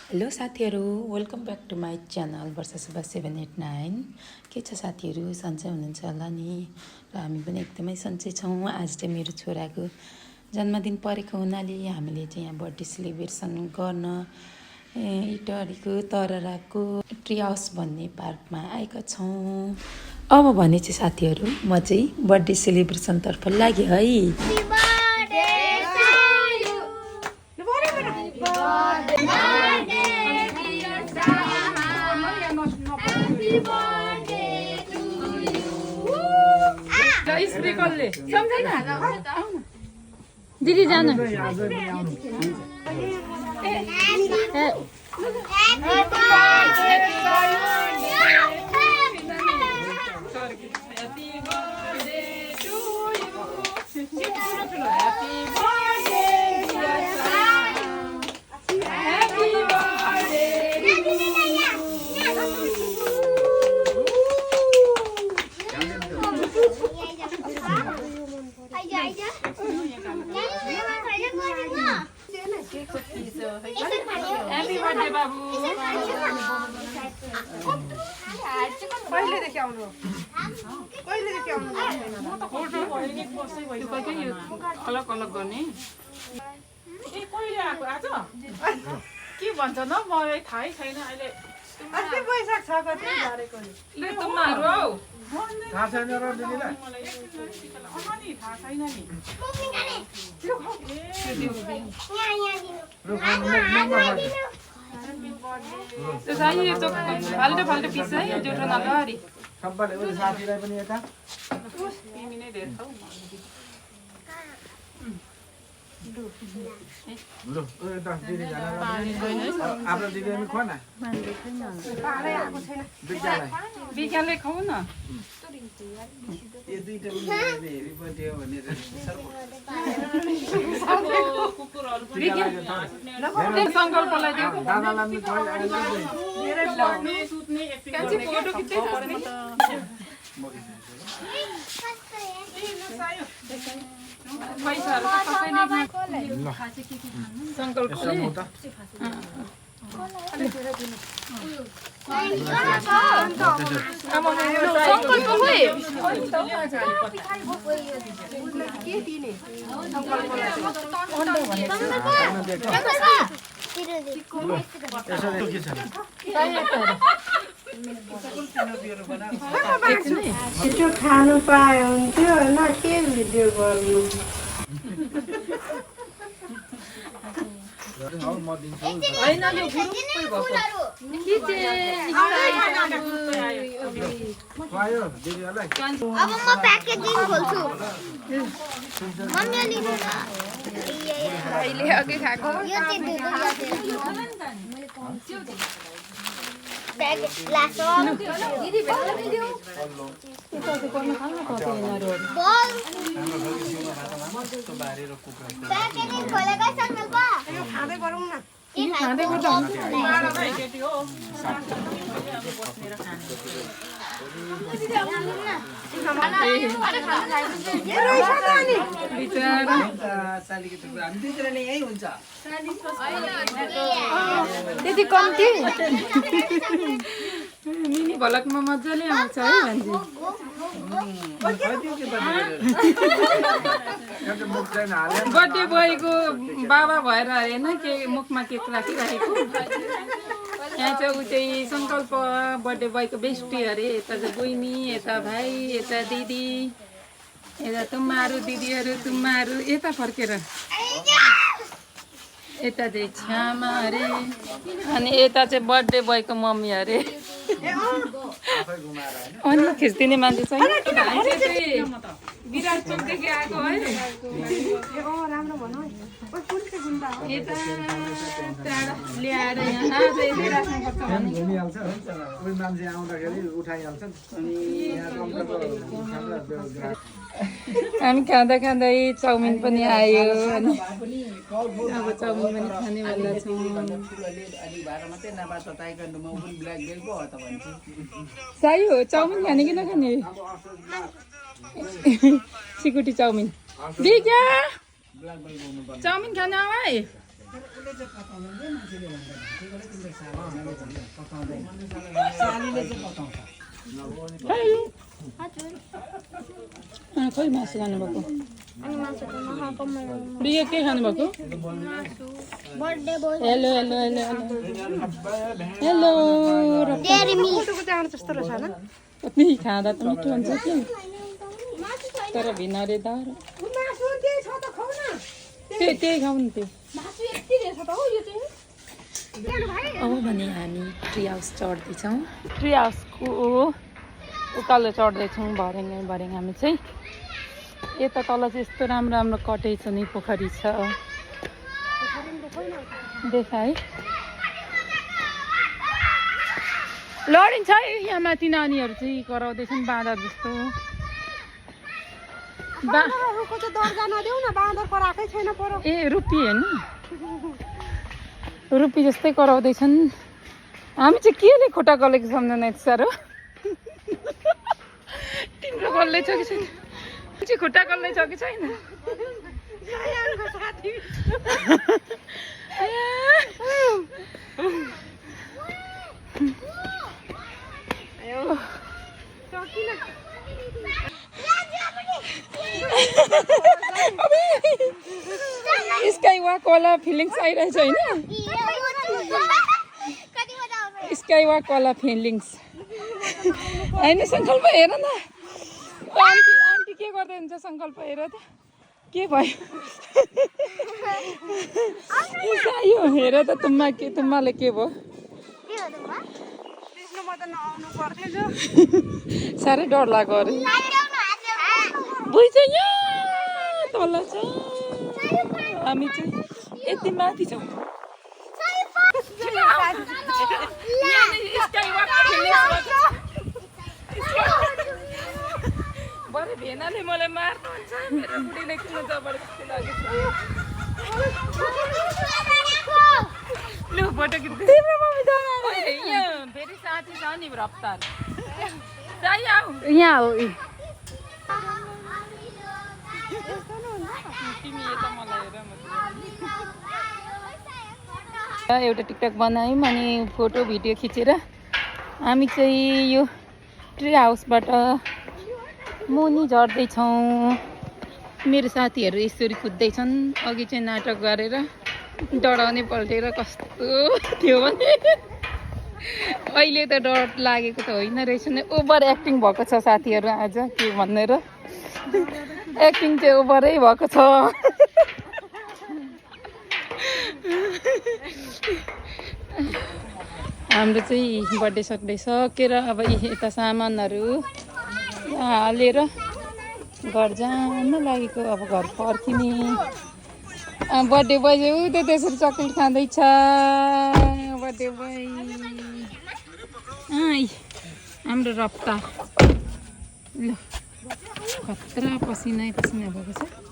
Hello साथीहरू, welcome back to my channel Varsha Subba 789। के छ साथीहरू, सन्चै हुनुहुन्छ होला नि। र हामी पनि एकदमै सन्चै छौँ। आज चाहिँ मेरो छोराको जन्मदिन परेको हुनाले हामीले चाहिँ यहाँ बर्थडे सेलिब्रेसन गर्न इटहरीको तरराको ट्री हाउस भन्ने पार्कमा आएका छौँ। अब भने चाहिँ साथीहरू, म चाहिँ बर्थडे सेलिब्रेसनतर्फ लागेँ है। दिदी जानु अलग गर्ने के भन्छ न मलाई थाहै छैन अहिले अस्ति बैशाख 6 गते गरेको नि ले तुम्हारो हौ थाहा छैन र दिदीलाई नि थाहा छैन नि त्यसै यो चोक फाल्टो पिस है जोटो नगरी सबैले उयो साथीलाई पनि यता तिमी नै धेरै छौ लु यता दिदी जान आफ्नो दिदी पनि खुवा न पारै आएको छैन बिकाले खाऊ न यो दुईटा पनि हेरी पर्थ्यो भनेर संकल्पलाई दिएको दादालाई पनि खुवाइ धेरै लड्ने सुत्ने एकछिन फोटो खिच्दै पैसाहरु त कसैले संकल्पले छिटो खानु पाए हुन्थ्यो होइन के भिडियो गर्नु म दिन्छु हैन यो ग्रुपै खुवायो दिदीहरूलाई अब म प्याकेजिङ खोल्छु मम्मी लिनु न अहिले अघि खाएको यो चाहिँ प्याकेट लासो दिदी बल प्याकेजिङ खोलेको संकल्प यो खाँदै गरौँ न खाँदै गर्दा त्यति कम्ती मिनी भलकमा मजाले आउँछ है भन्छ बर्थडे बोयको बाबा भएर हेर्न के मुखमा केक राखिराखेको यहाँ चाहिँ ऊ चाहिँ सङ्कल्प बर्थडे बोयको बेस्टी अरे यता चाहिँ बहिनी यता भाइ यता दिदी यता तुम्हारू दिदीहरू तुम्हारू यता फर्केर यता चाहिँ छ्यामा अरे अनि यता चाहिँ बर्थडे बोयको मम्मी अरे अनि खिच्दिने मान्छे छैन विराट चोकदेखि आएको है राम्रो भनौँ यता टाढा ल्याएर यहाँ आज यसले राख्नुपर्छ भने घुमिहाल्छ कोही मान्छे आउँदाखेरि उठाइहाल्छ अनि हामी खाँदा खाँदै चाउमिन पनि आयो अनि अब चाउमिन पनि खाने वाला छौँ साई हो चाउमिन खाने कि नखाने सिकुटी चाउमिन बिक्या चाउमिन खान आऊ है खोइ मासु खानुभएको अनि मासु त नखाएको मलाई प्रिया के खानुभएको birthday boy hello hello hello hello hello dairy milk फोटोको चाहिँ आउनु जस्तो रहेछ होइन कति खाँदा त मिठो हुन्छ कि तर भिनरे दार मासु त्यही छ त खाऊ न त्यही खाउँ त्यो मासु यति रहेछ त हौ यो चाहिँ अब भने हामी ट्री हाउस चढ्दैछौँ ट्री हाउसको उकालो चढ्दैछौँ भर्याङ हामी चाहिँ यता तल चाहिँ यस्तो राम्रो राम्रो कटेज छ नि पोखरी छ देखा है लडिन्छ है यहाँ माथि नानीहरू चाहिँ कराउँदैछन् बाँदर जस्तो बाँदरहरूको चाहिँ दर्जा नदेऊ न बाँदर कराएकै छैन पर ए रुपी होइन रुपी जस्तै कराउँदैछन् हामी चाहिँ केले खुट्टा गलेको सम्झना यति साह्रो तिम्रो गल्लै छ कि छैन चाहिँ खुट्टा गल्लै छ कि छैन स्काई वाक वाला फिलिङ्स आइरहेछ होइन स्काई वाक वाला फिलिङ्स होइन सङ्कल्प हेर न आन्टी आन्टी के गर्दै हुन्छ सङ्कल्प हेर त के भयो यो हेर त तुम्माले के भयो साह्रै डर लाग्यो अरे बुझ यहाँ तल छ हामी चाहिँ यति माथि छौँ बरु भेनाले मलाई मार्नुहुन्छ मेरो बुढीले किन जबरजस्ती लागेको लु फोटो खिच्दै यहाँ फेरि साथी छ नि रफ्तार यहाँ हो तिमी यता मलाई हेर एउटा टिकटक बनायौँ अनि फोटो भिडियो खिचेर हामी चाहिँ यो ट्री हाउसबाट मुनि झर्दैछौँ मेरो साथीहरू यसरी कुद्दैछन् अघि चाहिँ नाटक गरेर डराउने पल्टेर कस्तो थियो भने अहिले त डर लागेको त होइन रहेछ नि ओभर एक्टिङ भएको छ साथीहरू आज के भनेर एक्टिङ चाहिँ ओभरै भएको छ हाम्रो चाहिँ बर्थडे सक्दै सकेर अब यता सामानहरू हालेर घर जान लागेको अब घर फर्किने बर्थडे बोय चाहिँ त त्यसरी चक्लेट खाँदैछ बर्थडे बोय हाम्रो रफ्तार ल खतरा पसिना भएको छ